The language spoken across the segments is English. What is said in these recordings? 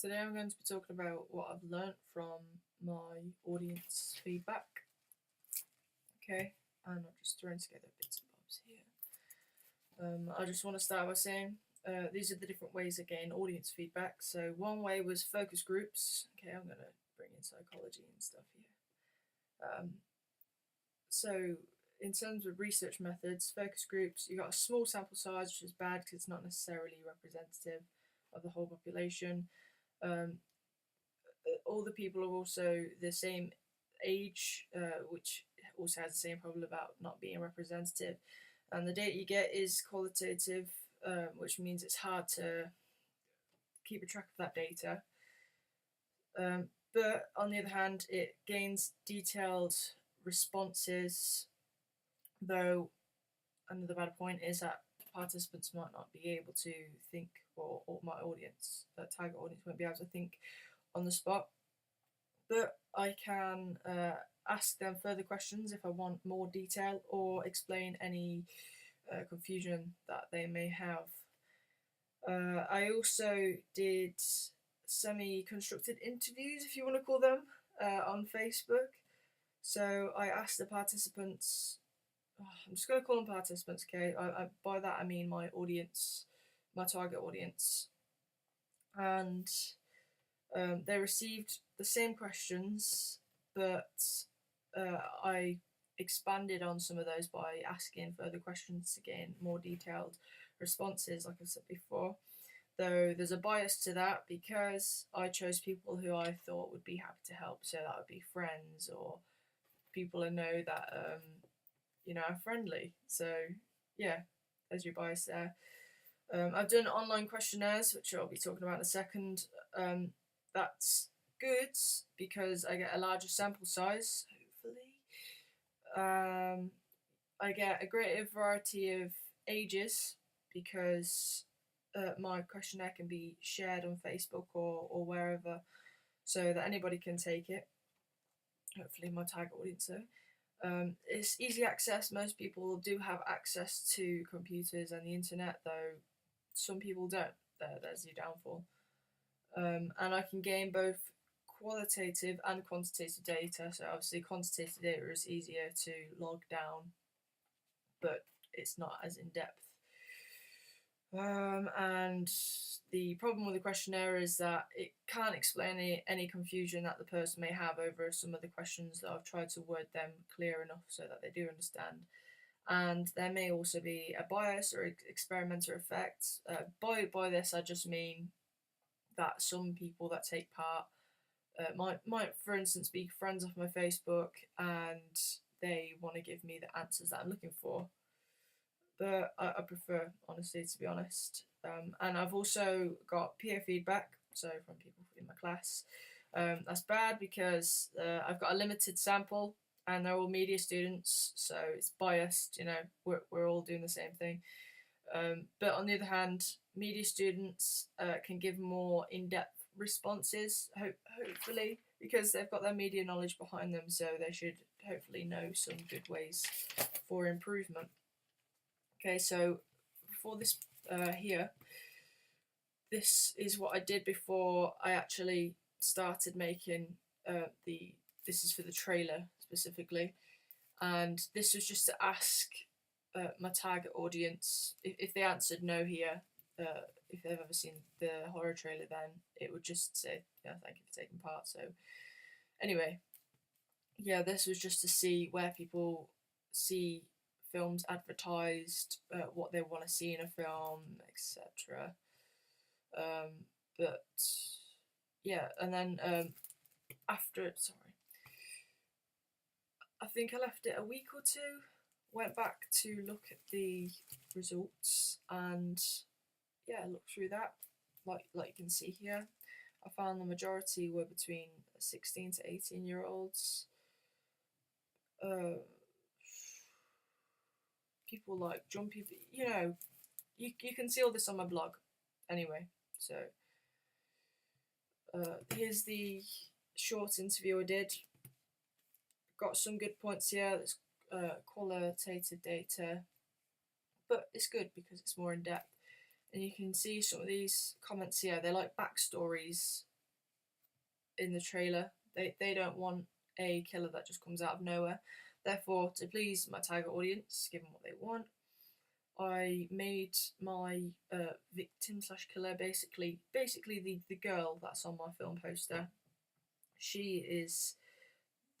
Today I'm going to be talking about what I've learnt from my audience feedback. Okay, and I'm just throwing together bits and bobs here. I just want to start by saying these are the different ways of getting audience feedback. So one way was focus groups. Okay, I'm going to bring in psychology and stuff here. So in terms of research methods, focus groups, you got a small sample size, which is bad because it's not necessarily representative of the whole population. All the people are also the same age, which also has the same problem about not being representative. And the data you get is qualitative, which means it's hard to keep a track of that data. But on the other hand, it gains detailed responses, though another bad point is that participants might not be able to think, or my audience, target audience, won't be able to think on the spot. But I can ask them further questions if I want more detail or explain any confusion that they may have. I also did semi-constructed interviews, if you want to call them, on Facebook. So I asked the participants, I'm just going to call them participants, okay? By that I mean my audience, my target audience. And they received the same questions, but I expanded on some of those by asking further questions to gain more detailed responses, like I said before. Though there's a bias to that because I chose people who I thought would be happy to help. So that would be friends or people I know that are friendly. So yeah, there's your bias there. I've done online questionnaires, which I'll be talking about in a second. That's good because I get a larger sample size, hopefully. I get a greater variety of ages because my questionnaire can be shared on Facebook or wherever so that anybody can take it. Hopefully my target audience though. It's easy access. Most people do have access to computers and the internet, though some people don't. There's your downfall. And I can gain both qualitative and quantitative data. So obviously quantitative data is easier to log down, but it's not as in depth. And the problem with the questionnaire is that it can't explain any confusion that the person may have over some of the questions that I've tried to word them clear enough so that they do understand. And there may also be a bias or experimenter effect. By this I just mean that some people that take part might, for instance, be friends off my Facebook and they want to give me the answers that I'm looking for. But I prefer honesty, to be honest. And I've also got peer feedback, so from people in my class. That's bad because I've got a limited sample and they're all media students, so it's biased. We're all doing the same thing. But on the other hand, media students can give more in-depth responses, hopefully, because they've got their media knowledge behind them, so they should hopefully know some good ways for improvement. Okay, so for this here, this is what I did before I actually started making this is for the trailer specifically, and this was just to ask my target audience if they answered no here, if they've ever seen the horror trailer, then it would just say, yeah, thank you for taking part. So anyway, yeah, this was just to see where people see films advertised, what they want to see in a film, etc. But yeah, and then after, sorry, I think I left it a week or two, went back to look at the results, and yeah, look through that, like you can see here. I found the majority were between 16 to 18-year-olds. People like jumpy, you can see all this on my blog anyway. So here's the short interview I did. Got some good points here. There's qualitative data, but it's good because it's more in depth. And you can see some of these comments here. They're like backstories in the trailer. They don't want a killer that just comes out of nowhere. Therefore, to please my target audience, give them what they want, I made my victim slash killer basically the girl that's on my film poster. She is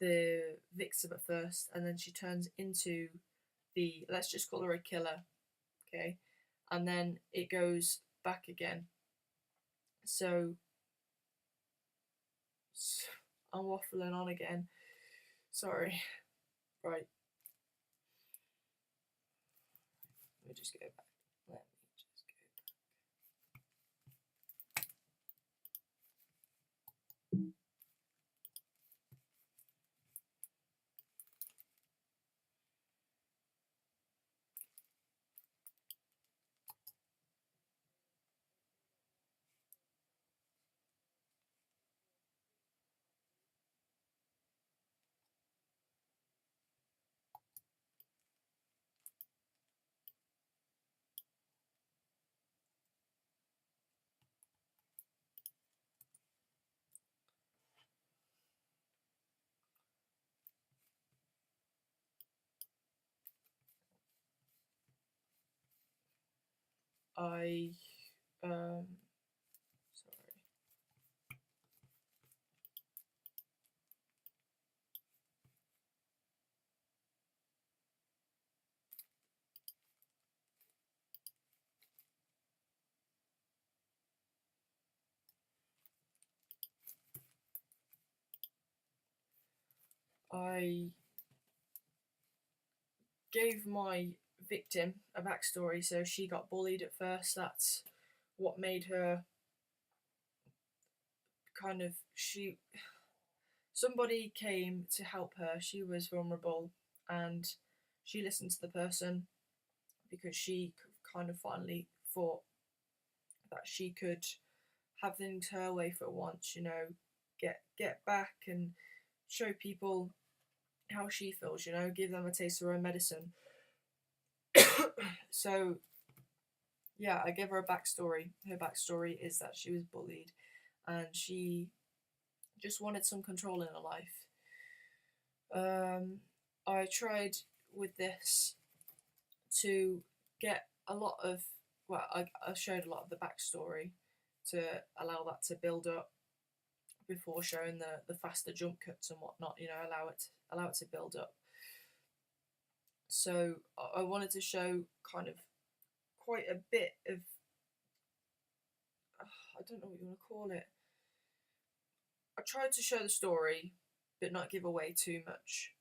the victim at first, and then she turns into the, let's just call her a killer, okay, and then it goes back again. So I'm waffling on again. Sorry. Right. Let me just go back. Let me just go I sorry. I gave my victim a backstory. So she got bullied at first. That's what made her kind of, she, somebody came to help her. She was vulnerable, and she listened to the person because she kind of finally thought that she could have things her way for once, you know, get back and show people how she feels, you know, give them a taste of her own medicine. So yeah, I give her a backstory. Her backstory is that she was bullied and she just wanted some control in her life. I tried with this to get a lot of, well, I showed a lot of the backstory to allow that to build up before showing the faster jump cuts and whatnot, you know, allow it to build up. So I wanted to show kind of quite a bit of, I don't know what you want to call it. I tried to show the story, but not give away too much.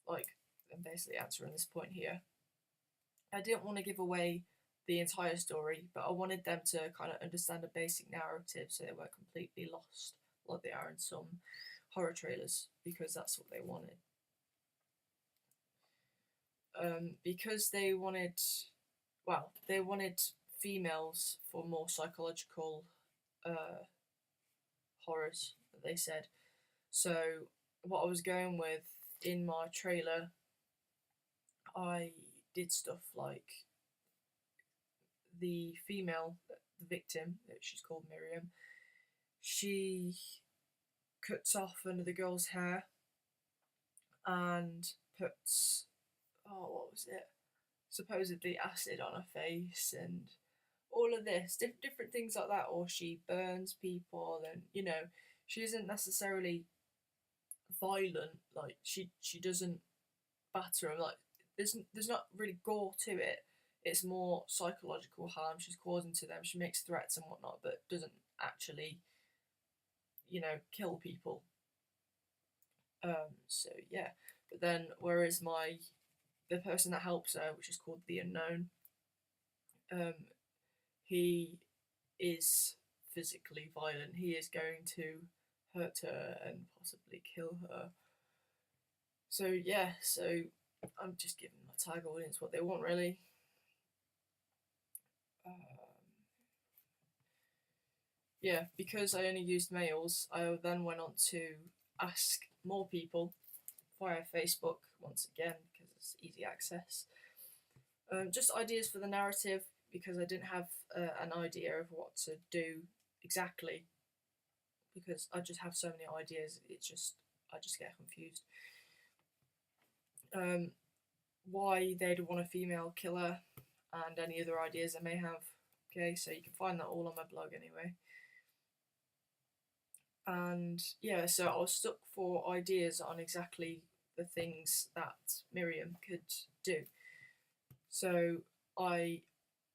Like, I'm basically answering this point here. I didn't want to give away the entire story, but I wanted them to kind of understand a basic narrative so they weren't completely lost, like they are in some horror trailers, because that's what they wanted. Because they wanted, well, they wanted females for more psychological horrors, they said. So what I was going with in my trailer, I did stuff like the female, the victim, she's called Miriam, she cuts off another girl's hair and puts, oh, what was it? Supposedly acid on her face and all of this, different things like that. Or she burns people, and you know, she isn't necessarily violent. Like she doesn't batter them. Like there's not really gore to it. It's more psychological harm she's causing to them. She makes threats and whatnot, but doesn't actually, you know, kill people. So yeah, but then whereas the person that helps her, which is called the Unknown, um, he is physically violent. He is going to hurt her and possibly kill her. So yeah, so I'm just giving my target audience what they want, really. Yeah, because I only used males, I then went on to ask more people via Facebook once again because it's easy access. Just ideas for the narrative because I didn't have an idea of what to do exactly because I just have so many ideas. I just get confused. Why they'd want a female killer and any other ideas I may have. Okay, so you can find that all on my blog anyway. And yeah, so I was stuck for ideas on exactly the things that Miriam could do. So I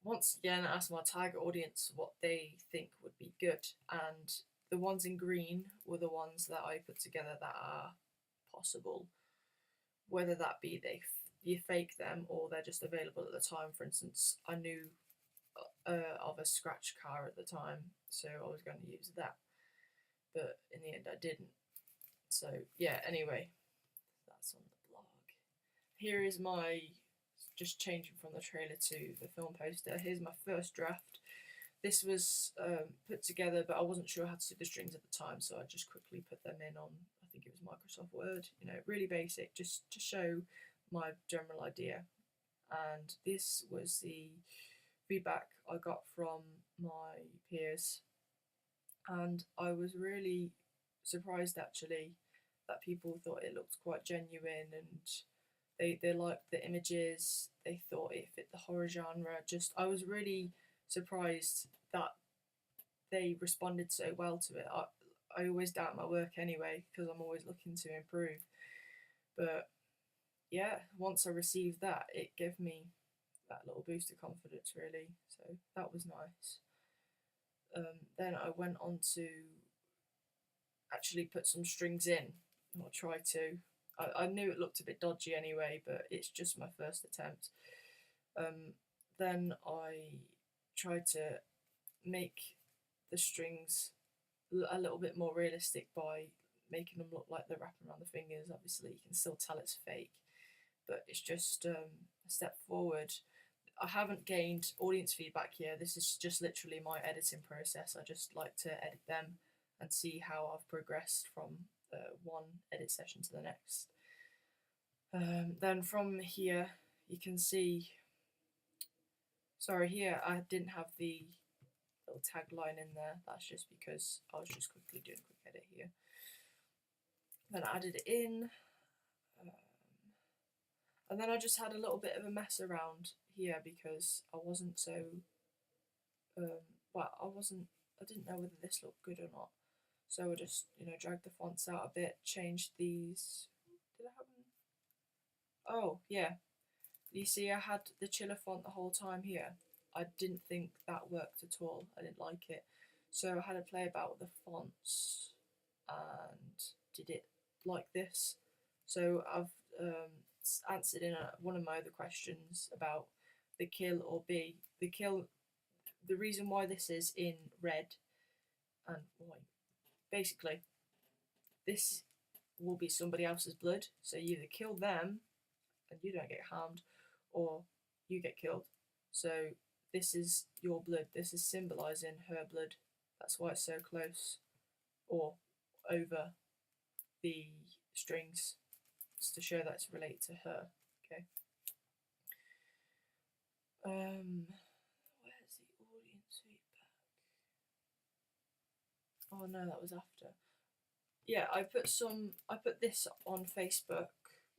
once again asked my target audience what they think would be good, and the ones in green were the ones that I put together that are possible, whether that be you fake them or they're just available at the time. For instance, I knew of a scratch car at the time, so I was going to use that, but in the end I didn't. So yeah, anyway, that's on the blog. Here is my, just changing from the trailer to the film poster, here's my first draft. This was put together, but I wasn't sure how to do the strings at the time, so I just quickly put them in on, I think it was Microsoft Word, really basic, just to show my general idea. And this was the feedback I got from my peers, and I was really surprised actually that people thought it looked quite genuine, and they liked the images, they thought it fit the horror genre. Just, I was really surprised that they responded so well to it. I always doubt my work anyway, because I'm always looking to improve. But yeah, once I received that, it gave me that little boost of confidence, really. So that was nice. Then I went on to actually put some strings in, or try to. I knew it looked a bit dodgy anyway, but it's just my first attempt. Then I tried to make the strings a little bit more realistic by making them look like they're wrapping around the fingers. Obviously, you can still tell it's fake, but it's just a step forward. I haven't gained audience feedback here. This is just literally my editing process. I just like to edit them and see how I've progressed from one edit session to the next. Then from here, you can see, sorry, here I didn't have the little tagline in there. That's just because I was just quickly doing a quick edit here. Then I added it in. And then I just had a little bit of a mess around here because I wasn't so, I didn't know whether this looked good or not. So I just, dragged the fonts out a bit, changed these. Did I have them? Oh, yeah. You see, I had the chiller font the whole time here. I didn't think that worked at all. I didn't like it. So I had to play about with the fonts and did it like this. So I've answered in one of my other questions about the kill or be. The kill, the reason why this is in red and white. Basically, this will be somebody else's blood. So you either kill them and you don't get harmed, or you get killed. So this is your blood. This is symbolising her blood. That's why it's so close or over the strings, just to show that it's related to her. Okay. Where's the audience feedback? Oh no, that was after. Yeah, I put this on Facebook.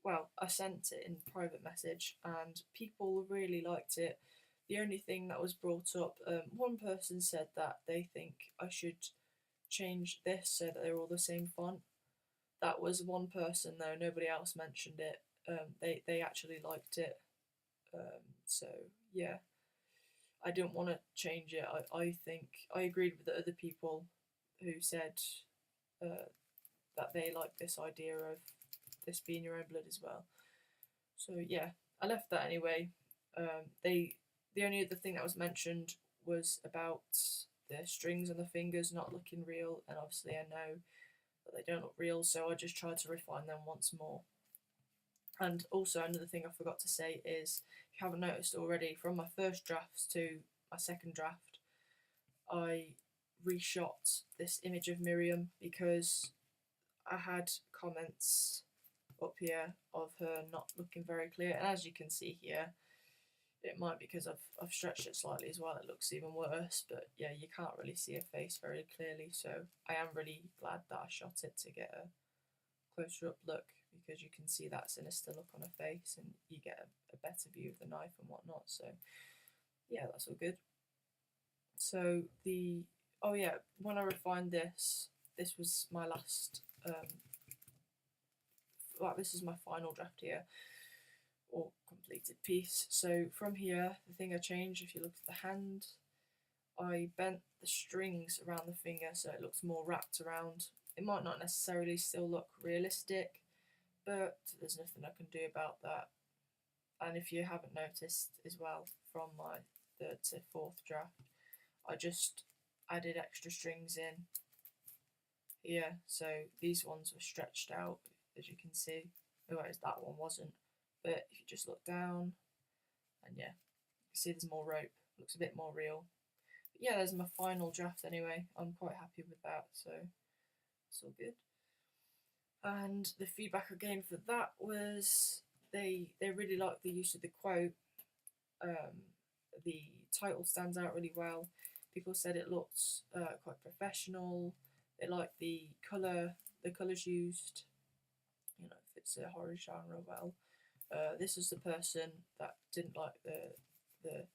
Well, I sent it in private message, and people really liked it. The only thing that was brought up, one person said that they think I should change this so that they're all the same font. That was one person though, nobody else mentioned it. They actually liked it. So yeah, I didn't want to change it. I think I agreed with the other people who said that they liked this idea of this being your own blood as well. So yeah, I left that anyway. The only other thing that was mentioned was about the strings on the fingers not looking real, and obviously I know that they don't look real, so I just tried to refine them once more. And also another thing I forgot to say is, if you haven't noticed already, from my first drafts to my second draft, I reshot this image of Miriam because I had comments up here of her not looking very clear, and as you can see here, It might be because I've stretched it slightly as well, it looks even worse, but yeah, you can't really see a face very clearly, so I am really glad that I shot it to get a closer up look, because you can see that sinister look on her face and you get a better view of the knife and whatnot, so yeah, that's all good. So oh yeah, when I refined this, this was my last, well, this is my final draft here, or completed piece. So from here, the thing I changed, if you look at the hand, I bent the strings around the finger so it looks more wrapped around. It might not necessarily still look realistic, but there's nothing I can do about that. And if you haven't noticed as well, from my third to fourth draft, I just added extra strings in here. So these ones were stretched out, as you can see, whereas that one wasn't. But if you just look down, and yeah, you can see there's more rope, looks a bit more real. But yeah, there's my final draft anyway. I'm quite happy with that, so it's all good. And the feedback I gained for that was they really liked the use of the quote. The title stands out really well. People said it looks quite professional. They liked the colours used. You know, fits the horror genre well. This is the person that didn't like the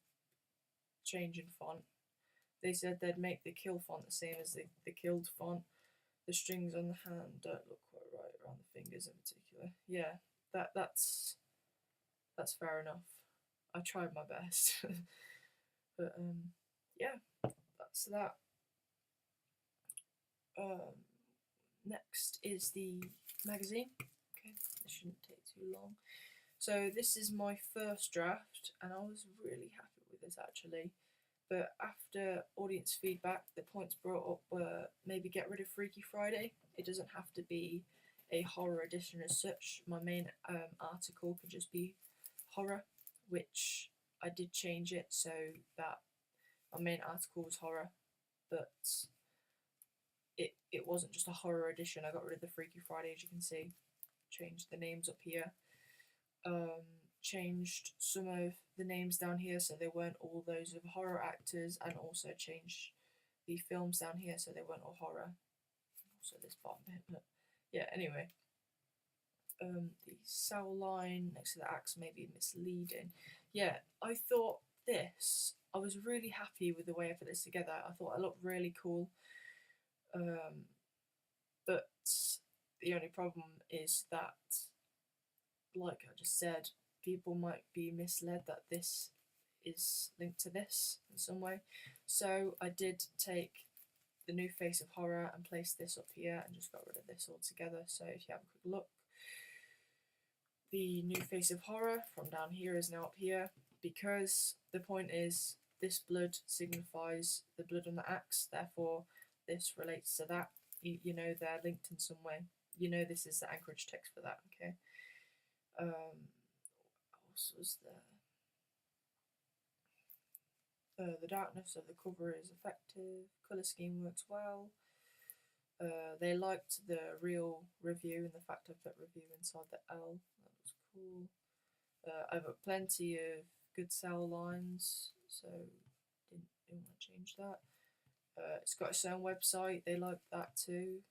change in font. They said they'd make the kill font the same as the killed font. The strings on the hand don't look quite right around the fingers in particular. Yeah, that's fair enough. I tried my best. But yeah, that's that. Next is the magazine. Okay, this shouldn't take too long. So this is my first draft, and I was really happy with this actually. But after audience feedback, the points brought up were maybe get rid of Freaky Friday. It doesn't have to be a horror edition as such. My main article could just be horror, which I did change it so that my main article was horror, but it wasn't just a horror edition. I got rid of the Freaky Friday, as you can see. Changed the names up here. Changed some of the names down here so they weren't all those of horror actors, and also changed the films down here so they weren't all horror. Also this bottom bit, but yeah, anyway. The cell line next to the axe may be misleading. Yeah, I thought I was really happy with the way I put this together. I thought it looked really cool. But the only problem is that, like I just said, people might be misled that this is linked to this in some way. So I did take the new face of horror and place this up here and just got rid of this altogether. So if you have a quick look, the new face of horror from down here is now up here, because the point is this blood signifies the blood on the axe, therefore this relates to that. You know they're linked in some way. You know this is the Anchorage text for that, okay? What else was there? The darkness of the cover is effective. Colour scheme works well. They liked the real review and the fact I put review inside the L. That was cool. I've got plenty of good cell lines, so didn't want to change that. It's got its own website. They like that too.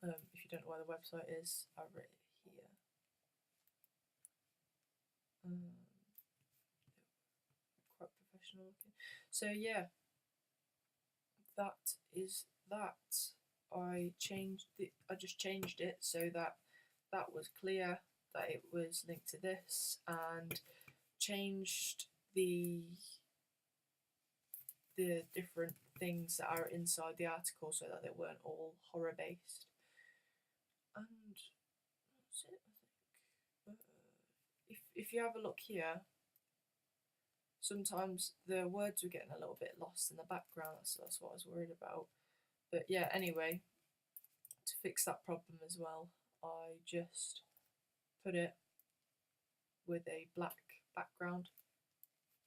If you don't know where the website is, I've written it here. Quite professional looking. So yeah, that is that. I just changed it so that that was clear that it was linked to this, and changed the different things that are inside the article so that they weren't all horror based. And that's it, I think. If you have a look here, sometimes the words were getting a little bit lost in the background, so that's what I was worried about. But yeah, anyway, to fix that problem as well, I just put it with a black background.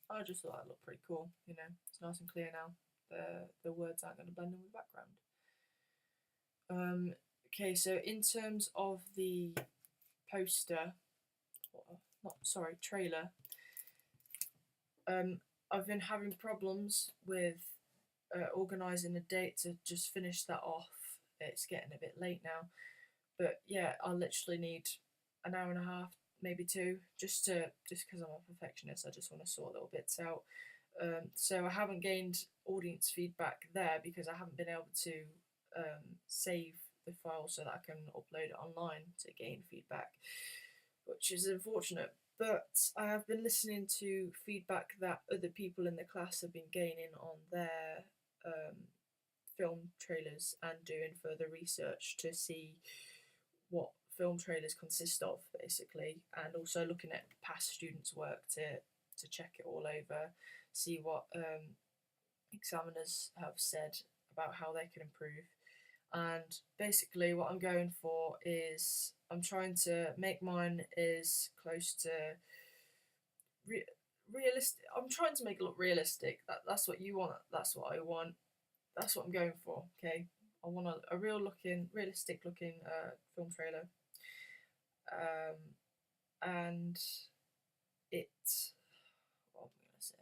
I just thought that looked pretty cool, you know, it's nice and clear now. The words aren't going to blend in with the background. Okay, so in terms of the poster, trailer, I've been having problems with organising a date to just finish that off. It's getting a bit late now, but yeah, I literally need an hour and a half, maybe two, just because I'm a perfectionist. I just want to sort little bits out. So I haven't gained audience feedback there because I haven't been able to save the file so that I can upload it online to gain feedback, which is unfortunate. But I have been listening to feedback that other people in the class have been gaining on their um, film trailers and doing further research to see what film trailers consist of, basically, and also looking at past students' work to check it all over, see what examiners have said about how they can improve. And basically, what I'm going for is I'm trying to make mine as close to re- realistic. I'm trying to make it look realistic. That's what you want. That's what I want. That's what I'm going for. Okay, I want a realistic looking film trailer. And it. What am I gonna say?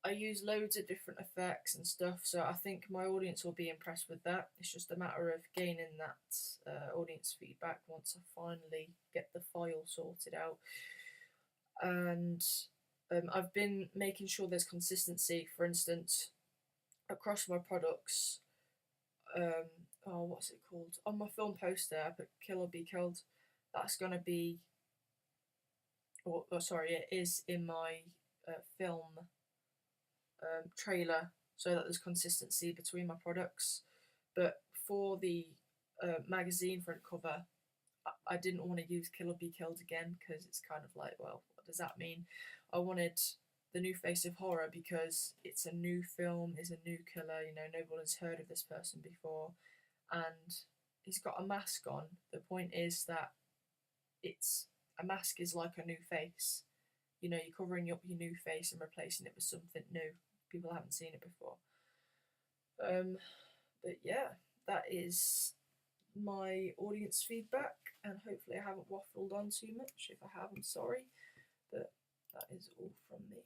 I use loads of different effects and stuff, so I think my audience will be impressed with that. It's just a matter of gaining that audience feedback once I finally get the file sorted out. And I've been making sure there's consistency. For instance, across my products, what's it called? On my film poster, I put "Kill or Be Killed." That's gonna be, sorry, it is in my film trailer, so that there's consistency between my products. But for the magazine front cover, I didn't want to use "Kill or Be Killed" again because it's kind of like, well, what does that mean? I wanted the new face of horror because it's a new film, is a new killer. No one has heard of this person before, and he's got a mask on. The point is that it's a mask is like a new face. You're covering up your new face and replacing it with something new. People haven't seen it before. But yeah, that is my audience feedback, and hopefully I haven't waffled on too much. If I have, I'm sorry, but that is all from me.